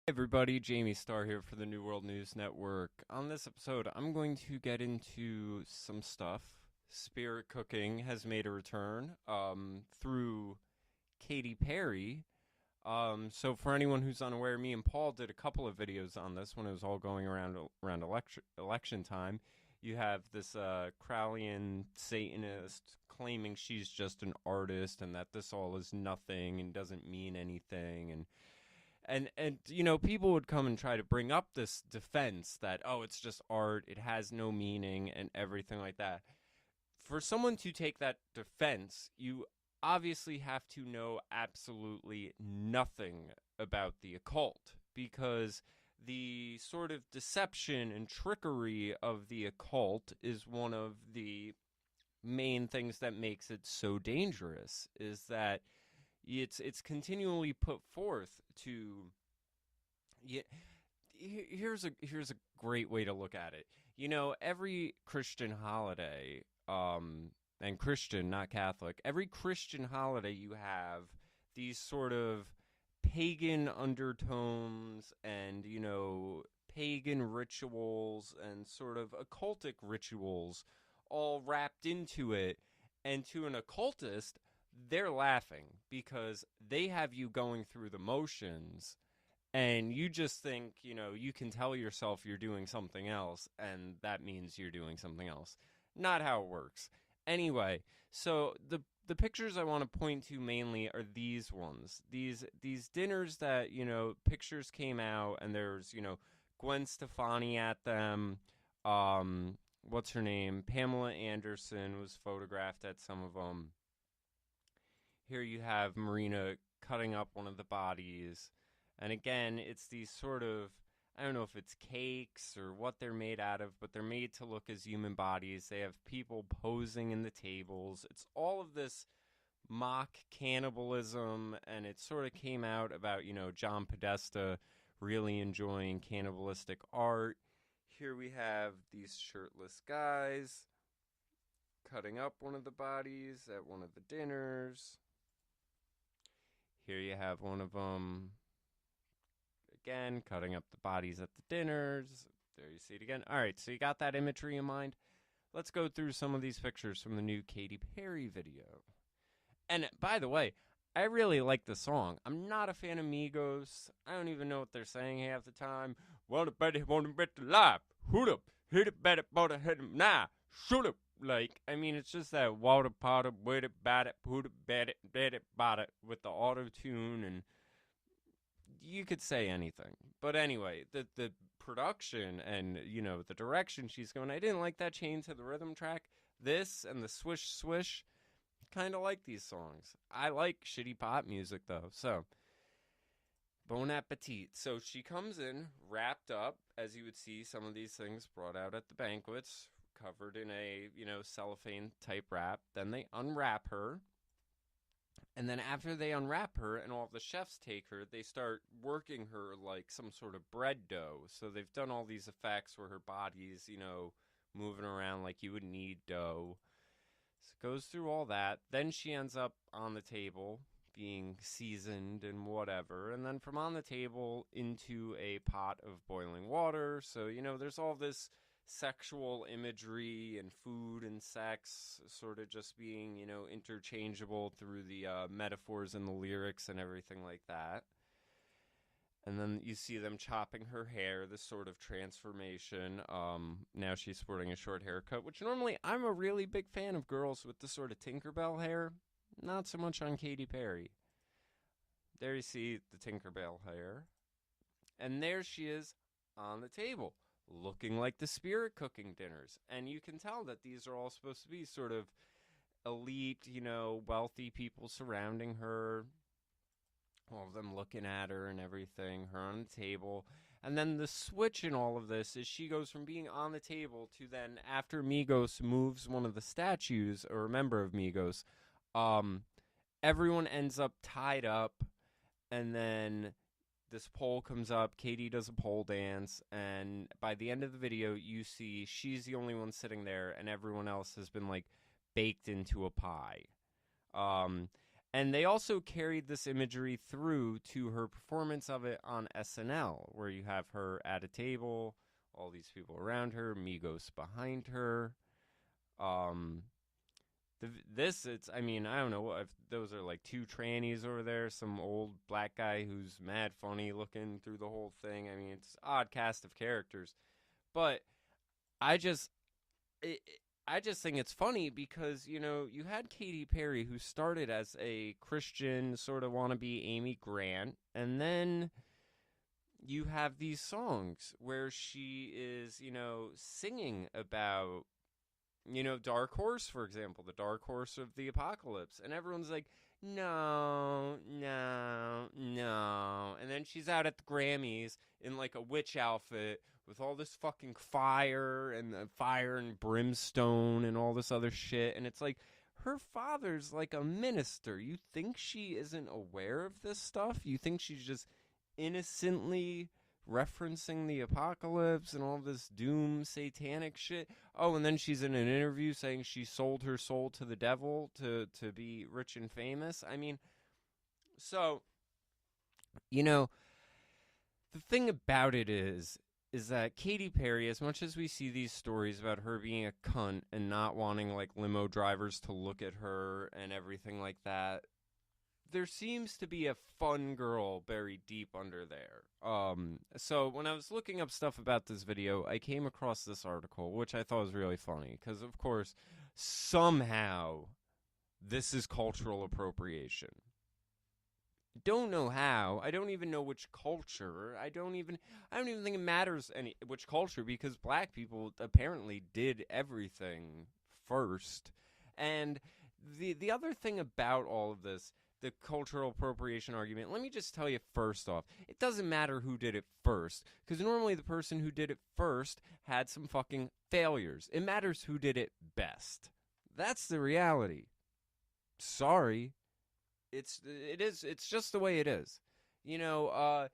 Everybody, JamieStarr here for the New World News Network. On this episode, I'm going to get into some stuff. Spirit cooking has made a return through Katy Perry. So for anyone who's unaware, me and Paul did a couple of videos on this when it was all going around election time. You have this Crowleyan Satanist claiming she's just an artist and that this all is nothing and doesn't mean anything, and you know, people would come and try to bring up this defense that, oh, it's just art, it has no meaning, and everything like that. For someone to take that defense, you obviously have to know absolutely nothing about the occult, because the sort of deception and trickery of the occult is one of the main things that makes it so dangerous, is that it's continually put forth to. Yeah, here's a great way to look at it. You know, every Christian holiday, and Christian, not Catholic, every Christian holiday you have these sort of pagan undertones and, you know, pagan rituals and sort of occultic rituals all wrapped into it. And to an occultist, they're laughing because they have you going through the motions and you just think, you know, you can tell yourself you're doing something else and that means you're doing something else. Not how it works. Anyway, so the pictures I want to point to mainly are these ones. These dinners that, you know, pictures came out and there's, you know, Gwen Stefani at them. What's her name? Pamela Anderson was photographed at some of them. Here you have Marina cutting up one of the bodies. And again, it's these sort of, I don't know if it's cakes or what they're made out of, but they're made to look as human bodies. They have people posing in the tables. It's all of this mock cannibalism, and it sort of came out about, you know, John Podesta really enjoying cannibalistic art. Here we have these shirtless guys cutting up one of the bodies at one of the dinners. Here you have one of them, again, cutting up the bodies at the dinners. There you see it again. All right, so you got that imagery in mind. Let's go through some of these pictures from the new Katy Perry video. And by the way, I really like the song. I'm not a fan of Migos. I don't even know what they're saying half the time. Want to bet the life. Hoot up. Hit it, bet it, but hit him. Nah. Shoot up. Like, I mean, it's just that water potter, wait it, bat it, put it, bet it, bot it with the auto-tune, and you could say anything. But anyway, the production and, you know, the direction she's going, I didn't like that change to the rhythm track. This and the swish swish, kind of like these songs. I like shitty pop music, though, so bon appetit. So she comes in wrapped up, as you would see some of these things brought out at the banquets, covered in a, you know, cellophane type wrap. Then they unwrap her. And then after they unwrap her and all the chefs take her, they start working her like some sort of bread dough. So they've done all these effects where her body's, you know, moving around like you would knead dough. So it goes through all that. Then she ends up on the table being seasoned and whatever. And then from on the table into a pot of boiling water. So, you know, there's all this sexual imagery and food and sex sort of just being, you know, interchangeable through the metaphors and the lyrics and everything like that. And then you see them chopping her hair, this sort of transformation. Now she's sporting a short haircut, which normally I'm a really big fan of girls with the sort of Tinkerbell hair. Not so much on Katy Perry. There you see the Tinkerbell hair. And there she is on the table, looking like the Spirit cooking dinners. And you can tell that these are all supposed to be sort of elite, you know, wealthy people surrounding her. All of them looking at her and everything, her on the table. And then the switch in all of this is she goes from being on the table to then, after Migos moves one of the statues, or a member of Migos, everyone ends up tied up, and then this pole comes up, Katy does a pole dance, and by the end of the video, you see she's the only one sitting there, and everyone else has been, like, baked into a pie. And they also carried this imagery through to her performance of it on SNL, where you have her at a table, all these people around her, Migos behind her. I mean, I don't know if those are like two trannies over there, some old black guy who's mad funny looking through the whole thing. I mean, it's an odd cast of characters, but I just, I just think it's funny because, you know, you had Katy Perry, who started as a Christian sort of wannabe Amy Grant, and then you have these songs where she is, you know, singing about, you know, Dark Horse, for example, the Dark Horse of the Apocalypse, and everyone's like, no, no, no. And then she's out at the Grammys in like a witch outfit with all this fucking fire and brimstone and all this other shit. And it's like, her father's like a minister. You think she isn't aware of this stuff? You think she's just innocently referencing the apocalypse and all this doom satanic shit? Oh, and then she's in an interview saying she sold her soul to the devil to be rich and famous. I mean, so, you know, the thing about it is that Katy Perry, as much as we see these stories about her being a cunt and not wanting like limo drivers to look at her and everything like that, there seems to be a fun girl buried deep under there. So when I was looking up stuff about this video, I came across this article, which I thought was really funny, because of course, somehow, this is cultural appropriation. Don't know how. I don't even know which culture. I don't even think it matters which culture, because black people apparently did everything first. And the other thing about all of this, the cultural appropriation argument, let me just tell you first off, it doesn't matter who did it first, because normally the person who did it first had some fucking failures. It matters who did it best. That's the reality. Sorry. It's just the way it is. You know,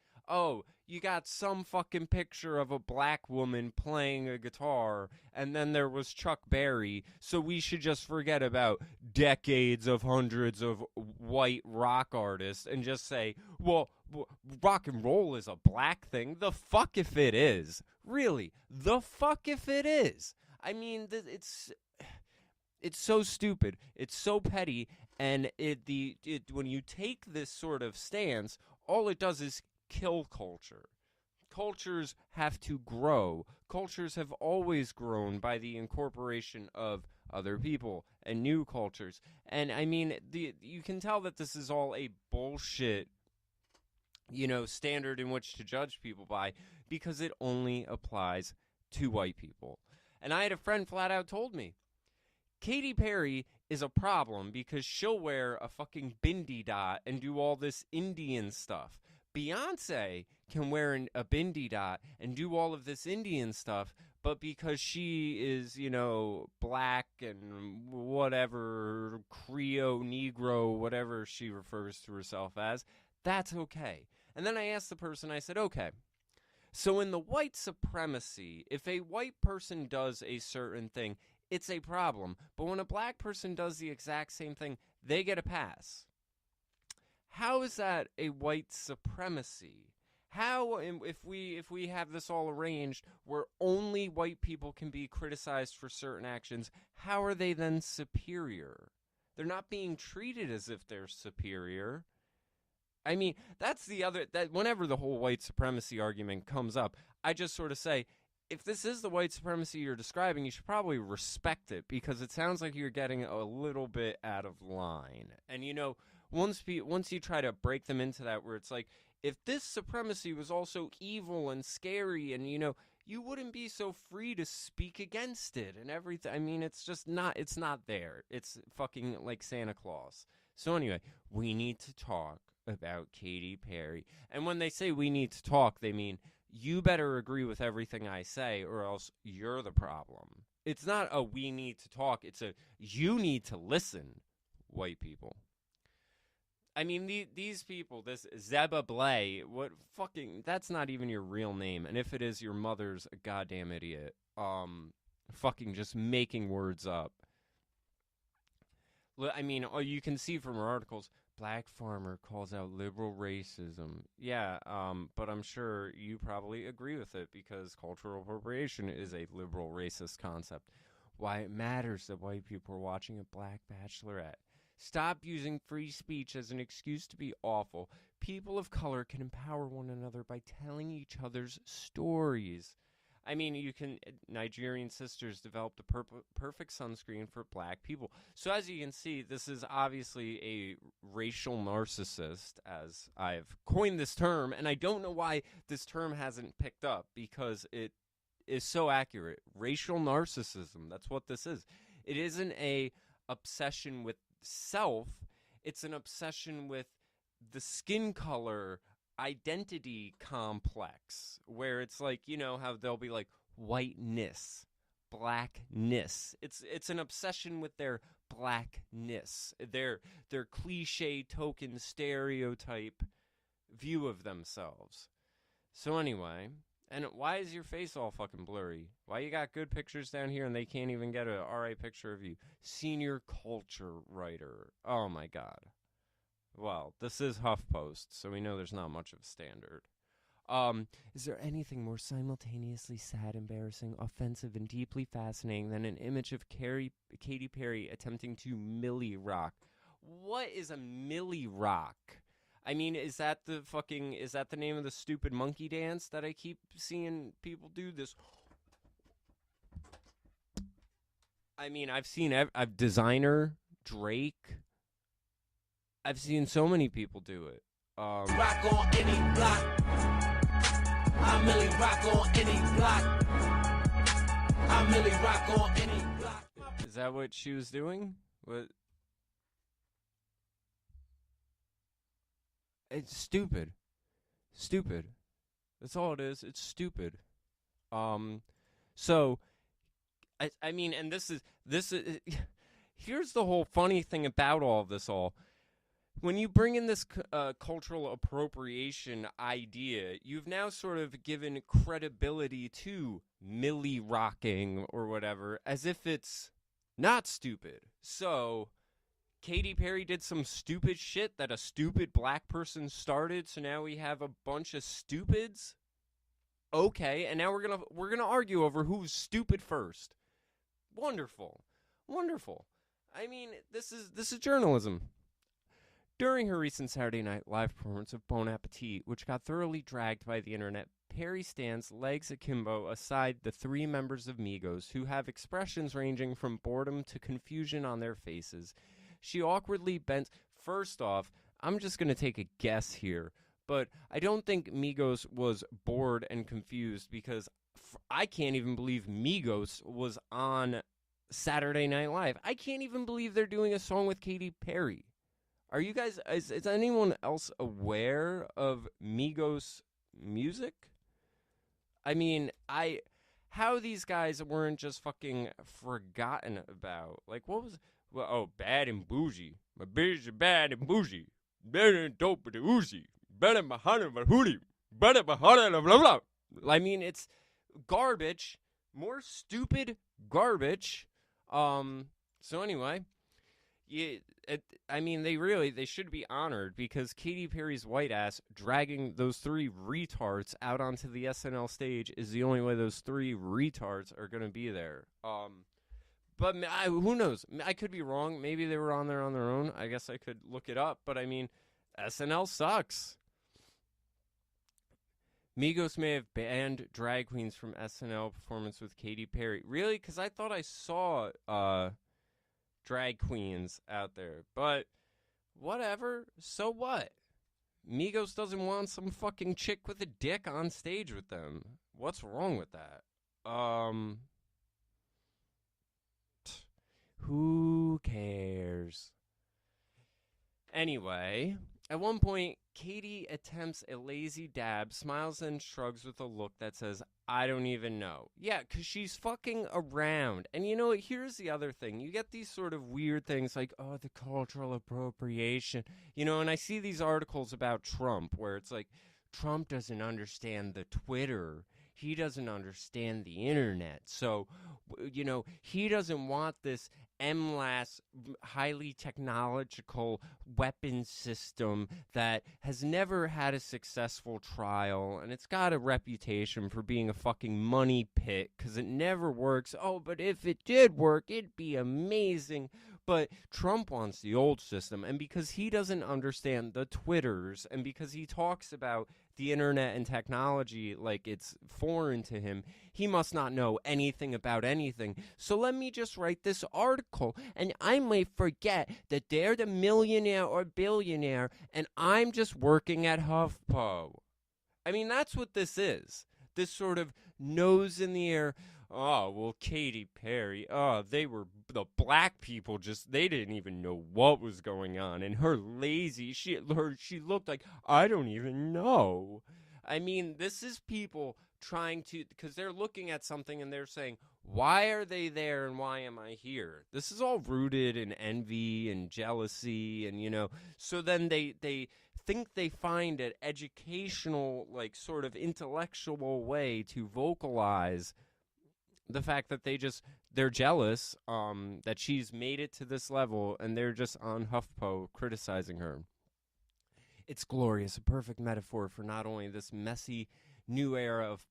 you got some fucking picture of a black woman playing a guitar, and then there was Chuck Berry, so we should just forget about decades of hundreds of white rock artists and just say, well, rock and roll is a black thing. The fuck if it is. Really, the fuck if it is. I mean, it's so stupid. It's so petty. And when you take this sort of stance, all it does is kill culture. Cultures have to grow. Cultures have always grown by the incorporation of other people and new cultures. And I mean, you can tell that this is all a bullshit, you know, standard in which to judge people by, because it only applies to white people. And I had a friend flat out told me, Katy Perry is a problem because she'll wear a fucking bindi dot and do all this Indian stuff. Beyonce can wear a bindi dot and do all of this Indian stuff, but because she is, you know, black and whatever, Creole, Negro, whatever she refers to herself as, that's okay. And then I asked the person, I said, okay, so in the white supremacy, if a white person does a certain thing, it's a problem. But when a black person does the exact same thing, they get a pass. How is that a white supremacy? How, if we have this all arranged where only white people can be criticized for certain actions, how are they then superior? They're not being treated as if they're superior. I mean, that's the other, that whenever the whole white supremacy argument comes up, I just sort of say, if this is the white supremacy you're describing, you should probably respect it, because it sounds like you're getting a little bit out of line. And, you know, once you try to break them into that, where it's like, if this supremacy was also evil and scary, and, you know, you wouldn't be so free to speak against it and everything. I mean, it's not there. It's fucking like Santa Claus. So anyway, we need to talk about Katy Perry. And when they say we need to talk, they mean, you better agree with everything I say, or else you're the problem. It's not a we need to talk. It's a you need to listen, white people. I mean, these people, this Zeba Blay, what fucking, that's not even your real name. And if it is, your mother's a goddamn idiot. Fucking just making words up. I mean, you can see from her articles, Black farmer calls out liberal racism. Yeah, but I'm sure you probably agree with it because cultural appropriation is a liberal racist concept. Why it matters that white people are watching a black bachelorette. Stop using free speech as an excuse to be awful. People of color can empower one another by telling each other's stories. I mean, Nigerian sisters developed a perfect sunscreen for black people. So as you can see, this is obviously a racial narcissist, as I've coined this term, and I don't know why this term hasn't picked up, because it is so accurate. Racial narcissism, that's what this is. It isn't a obsession with self, it's an obsession with the skin color identity complex, where it's like, you know how they'll be like whiteness, blackness. It's an obsession with their blackness, their cliche token stereotype view of themselves. So anyway, and why is your face all fucking blurry? Why you got good pictures down here and they can't even get a alright picture of you? Senior culture writer. Oh my god. Well, this is HuffPost, so we know there's not much of a standard. Is there anything more simultaneously sad, embarrassing, offensive, and deeply fascinating than an image of Katy Perry attempting to Millie rock? What is a Millie rock? I mean, is that the name of the stupid monkey dance that I keep seeing people do? This. I mean, I've Designer, Drake. I've seen so many people do it. Rock on any block. I Millie rock on any block. I Millie rock on any block. Is that what she was doing? What? It's stupid. Stupid. That's all it is. It's stupid. So, I mean, and this is, here's the whole funny thing about all of this all. When you bring in this cultural appropriation idea, you've now sort of given credibility to Millie rocking or whatever, as if it's not stupid. So, Katy Perry did some stupid shit that a stupid black person started, so now we have a bunch of stupids? Okay, and now we're gonna argue over who's stupid first. Wonderful. Wonderful. I mean, this is journalism. During her recent Saturday Night Live performance of Bon Appetit, which got thoroughly dragged by the internet, Perry stands legs akimbo aside the three members of Migos, who have expressions ranging from boredom to confusion on their faces. She awkwardly bends. First off, I'm just going to take a guess here, but I don't think Migos was bored and confused, because I can't even believe Migos was on Saturday Night Live. I can't even believe they're doing a song with Katy Perry. Are you guys, is anyone else aware of Migos music? I mean, how these guys weren't just fucking forgotten about. Like, what was, well, oh, Bad and Bougie. My bitch is bad and bougie. Better than dope with the Uzi. Better than my hunter, my hootie. Better than my hunter, blah, blah, blah. I mean, it's garbage. More stupid garbage. So anyway, I mean, they should be honored, because Katy Perry's white ass dragging those three retards out onto the SNL stage is the only way those three retards are going to be there. But who knows? I could be wrong. Maybe they were on there on their own. I guess I could look it up. But I mean, SNL sucks. Migos may have banned drag queens from SNL performance with Katy Perry. Really? Because I thought I saw drag queens out there. But whatever. So what? Migos doesn't want some fucking chick with a dick on stage with them. What's wrong with that? Who cares? Anyway, at one point, Katy attempts a lazy dab, smiles and shrugs with a look that says, I don't even know. Yeah, because she's fucking around. And you know what? Here's the other thing. You get these sort of weird things like, oh, the cultural appropriation. You know, and I see these articles about Trump where it's like, Trump doesn't understand the Twitter. He doesn't understand the internet. So, you know, he doesn't want this MLAS, highly technological weapon system that has never had a successful trial, and it's got a reputation for being a fucking money pit because it never works. Oh, but if it did work, it'd be amazing. But Trump wants the old system, and because he doesn't understand the Twitters, and because he talks about the internet and technology like it's foreign to him, he must not know anything about anything. So let me just write this article, and I might forget that they're the millionaire or billionaire, and I'm just working at HuffPo. I mean, that's what this is. This sort of nose in the air. Oh, well, Katy Perry, they were, the black people they didn't even know what was going on. And her lazy, she looked like, I don't even know. I mean, this is people trying to, because they're looking at something and they're saying, why are they there and why am I here? This is all rooted in envy and jealousy and, so then they think they find an educational, like, sort of intellectual way to vocalize the fact that they're jealous that she's made it to this level, and they're just on HuffPo criticizing her. It's glorious, a perfect metaphor for not only this messy new era of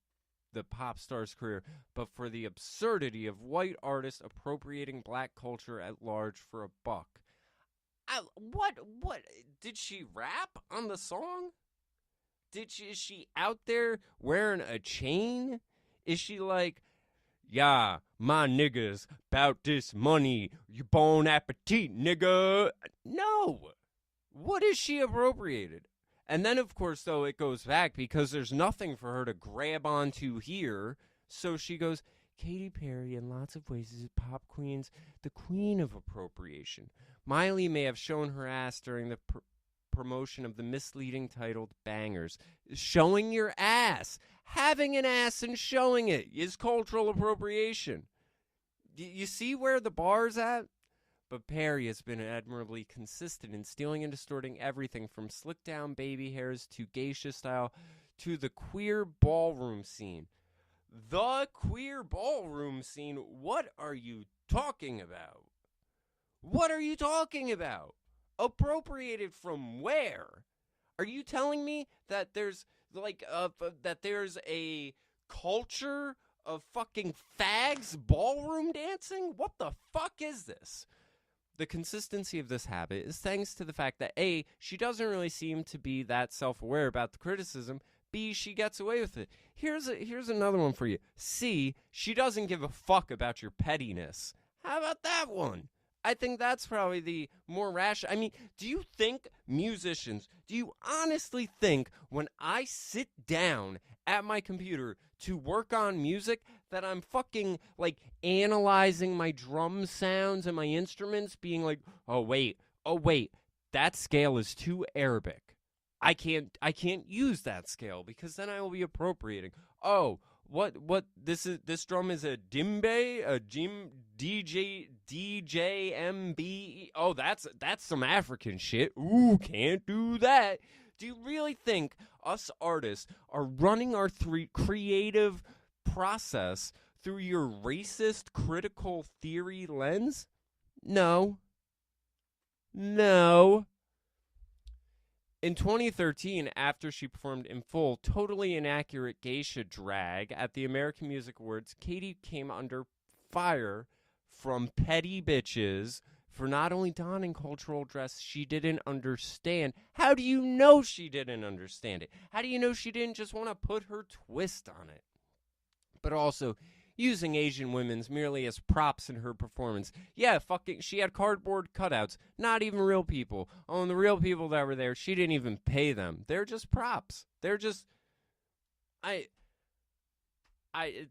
the pop star's career, but for the absurdity of white artists appropriating black culture at large for a buck. What? Did she rap on the song? Is she out there wearing a chain? Is she like, yeah, my niggas, bout this money, you bon appetit, nigga? No. What is she appropriated? And then, of course, though, it goes back because there's nothing for her to grab onto here. So she goes, Katy Perry, in lots of ways, is pop queen's the queen of appropriation. Miley may have shown her ass during the promotion of the misleading titled Bangers. Showing your ass. Having an ass and showing it is cultural appropriation. You see where the bar's at? But Perry has been admirably consistent in stealing and distorting everything from slick down baby hairs to geisha style to the queer ballroom scene. The queer ballroom scene? What are you talking about? What are you talking about? Appropriated from where? Are you telling me that there's that there's a culture of fucking fags ballroom dancing? What the fuck is this? The consistency of this habit is thanks to the fact that A, she doesn't really seem to be that self-aware about the criticism. B, she gets away with it. Here's another one for you. C, she doesn't give a fuck about your pettiness. How about that one? I think that's probably the more rational. I mean, do you think musicians, do you honestly think when I sit down at my computer to work on music that I'm fucking like analyzing my drum sounds and my instruments, being like, oh wait, that scale is too Arabic. I can't use that scale because then I will be appropriating. Oh, what this drum is a djembe, a DJMB. Oh, that's some African shit. Ooh, can't do that. Do you really think us artists are running our creative process through your racist critical theory lens? No. In 2013, after she performed in full, totally inaccurate geisha drag at the American Music Awards, Katy came under fire from petty bitches for not only donning cultural dress she didn't understand. How do you know she didn't understand it? How do you know she didn't just want to put her twist on it? But also using Asian women's merely as props in her performance. Yeah, she had cardboard cutouts, not even real people. Oh, and the real people that were there, she didn't even pay them. They're just props. They're just,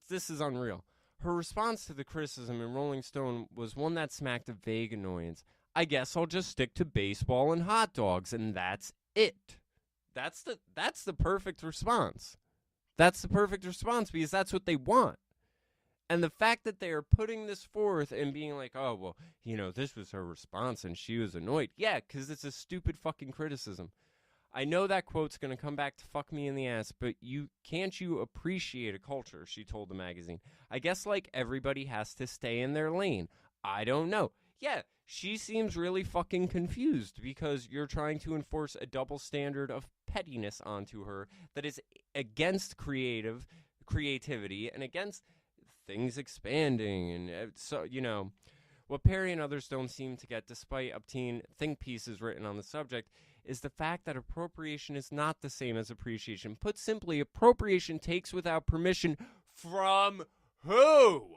this is unreal. Her response to the criticism in Rolling Stone was one that smacked of vague annoyance. I guess I'll just stick to baseball and hot dogs, and that's it. That's the perfect response. That's the perfect response because that's what they want. And the fact that they are putting this forth and being like, oh, well, this was her response and she was annoyed. Yeah, because it's a stupid fucking criticism. I know that quote's going to come back to fuck me in the ass, but can't you appreciate a culture, she told the magazine. I guess like everybody has to stay in their lane. I don't know. yeah, she seems really fucking confused because you're trying to enforce a double standard of pettiness onto her that is against creativity and against things expanding. And so, what Perry and others don't seem to get, despite obtain think pieces written on the subject, is the fact that appropriation is not the same as appreciation. Put simply, appropriation takes without permission from who?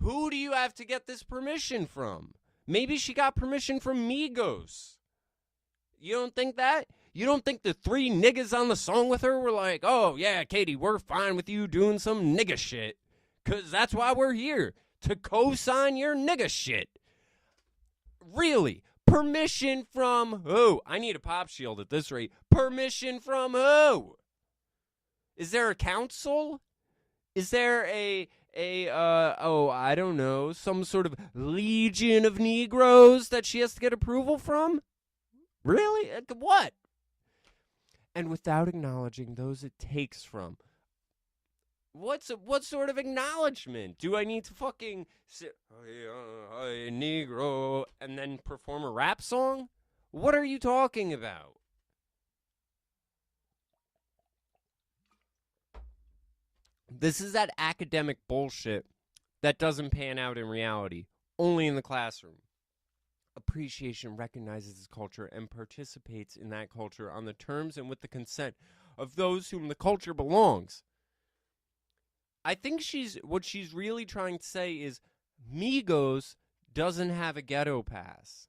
Who do you have to get this permission from? Maybe she got permission from Migos. You don't think that? You don't think the 3 niggas on the song with her were like, oh, yeah, Katy, we're fine with you doing some nigga shit. Because that's why we're here, to co-sign your nigga shit. Really? Permission from who? I need a pop shield at this rate. Permission from who? Is there a council? Is there I don't know, some sort of legion of Negroes that she has to get approval from? Really? What? And without acknowledging those it takes from. What sort of acknowledgement? Do I need to fucking sit, hey, Negro, and then perform a rap song? What are you talking about? This is that academic bullshit that doesn't pan out in reality, only in the classroom. Appreciation recognizes this culture and participates in that culture on the terms and with the consent of those whom the culture belongs. I think what she's really trying to say is Migos doesn't have a ghetto pass.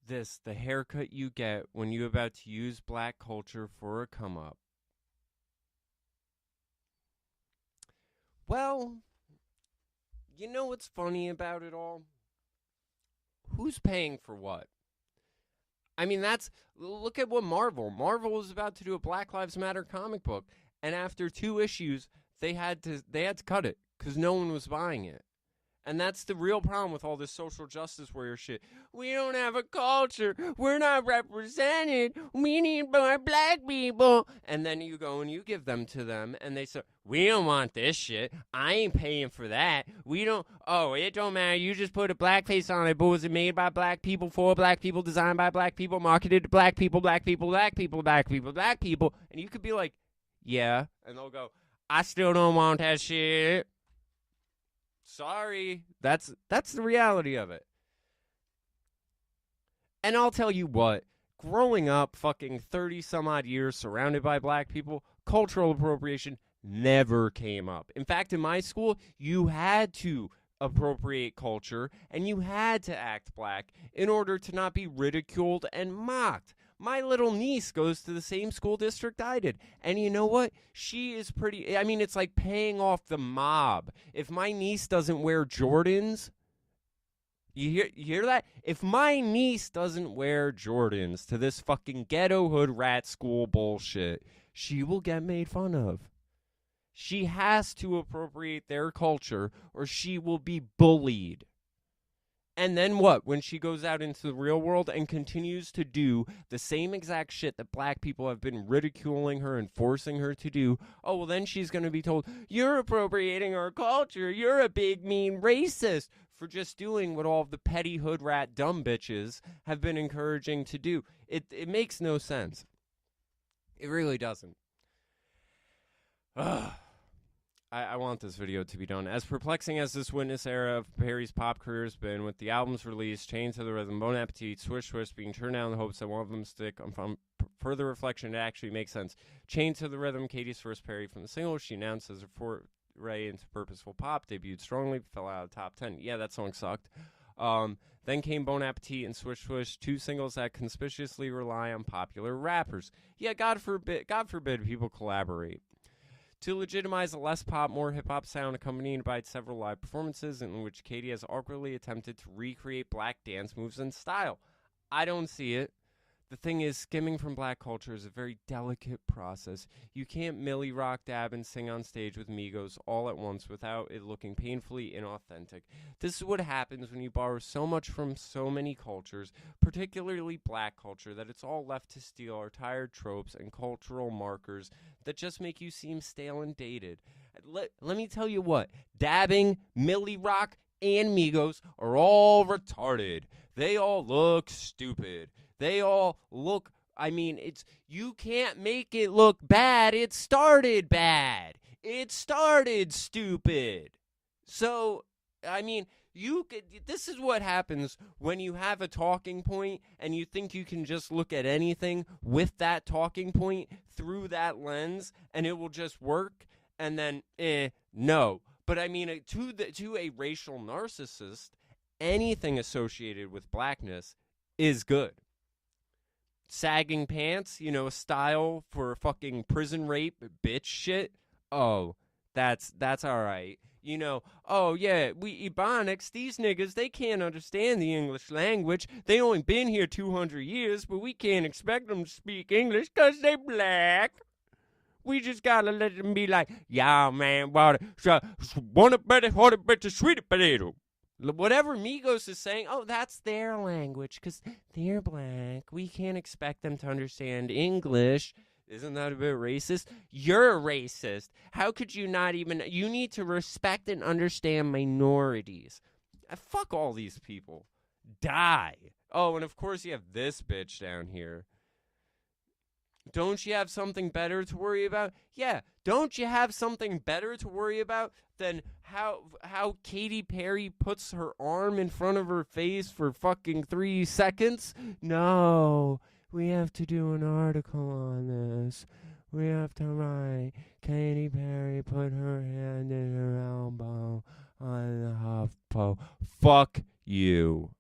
The haircut you get when you're about to use black culture for a come up. Well, you know what's funny about it all? Who's paying for what? I mean, look at what Marvel was about to do a Black Lives Matter comic book, and after 2 issues, they had to cut it because no one was buying it. And that's the real problem with all this social justice warrior shit. We don't have a culture. We're not represented. We need more black people. And then you go and you give them to them, and they say, we don't want this shit. I ain't paying for that. We don't, it don't matter. You just put a black face on it, but was it made by black people, for black people, designed by black people, marketed to black people, black people, black people, black people, black people? And you could be like, yeah. And they'll go, I still don't want that shit. Sorry, that's the reality of it. And I'll tell you what, growing up fucking 30 some odd years surrounded by black people, cultural appropriation never came up. In fact, in my school, you had to appropriate culture and you had to act black in order to not be ridiculed and mocked. My little niece goes to the same school district I did. And you know what? She is pretty, I mean, it's like paying off the mob. If my niece doesn't wear Jordans, you hear that? If my niece doesn't wear Jordans to this fucking ghetto hood rat school bullshit, she will get made fun of. She has to appropriate their culture or she will be bullied. And then what? When she goes out into the real world and continues to do the same exact shit that black people have been ridiculing her and forcing her to do, well, then she's going to be told, you're appropriating our culture. You're a big, mean racist for just doing what all of the petty hood rat dumb bitches have been encouraging to do. It makes no sense. It really doesn't. Ugh. I want this video to be done. As perplexing as this witness era of Perry's pop career has been, with the albums released, Chained to the Rhythm, Bon Appetit, Swish Swish being turned down in the hopes that one of them stick, on further reflection, it actually makes sense. Chained to the Rhythm, Katy's first Perry from the single, she announced as her foray into purposeful pop, debuted strongly, fell out of the top 10. Yeah, that song sucked. Then came Bon Appetit and Swish Swish, 2 singles that conspicuously rely on popular rappers. Yeah, God forbid people collaborate. To legitimize a less pop, more hip-hop sound accompanied by several live performances in which Katy has awkwardly attempted to recreate black dance moves and style. I don't see it. The thing is, skimming from black culture is a very delicate process. You can't Millie rock, dab, and sing on stage with Migos all at once without it looking painfully inauthentic. This is what happens when you borrow so much from so many cultures, particularly black culture, that it's all left to steal our tired tropes and cultural markers that just make you seem stale and dated. Let me tell you what, dabbing, Millie rock, and Migos are all retarded. They all look stupid. They all look, I mean, you can't make it look bad. It started bad. It started stupid. So, I mean, this is what happens when you have a talking point and you think you can just look at anything with that talking point through that lens and it will just work, and then no. But I mean, to a racial narcissist, anything associated with blackness is good. Sagging pants, a style for fucking prison rape bitch shit. Oh, that's all right. Oh yeah, we Ebonics, these niggas, they can't understand the English language. They only been here 200 years, but we can't expect them to speak English because they black. We just gotta let them be like, yeah, man, want a better, sweet potato. Whatever Migos is saying, oh, that's their language because they're black. We can't expect them to understand English. Isn't that a bit racist? You're a racist. How could you not even... You need to respect and understand minorities. Fuck all these people. Die. Oh, and of course you have this bitch down here. Don't you have something better to worry about? Yeah, don't you have something better to worry about than how Katy Perry puts her arm in front of her face for fucking 3 seconds? No. We have to do an article on this. We have to write, Katy Perry put her hand in her elbow on the HuffPo. Fuck you.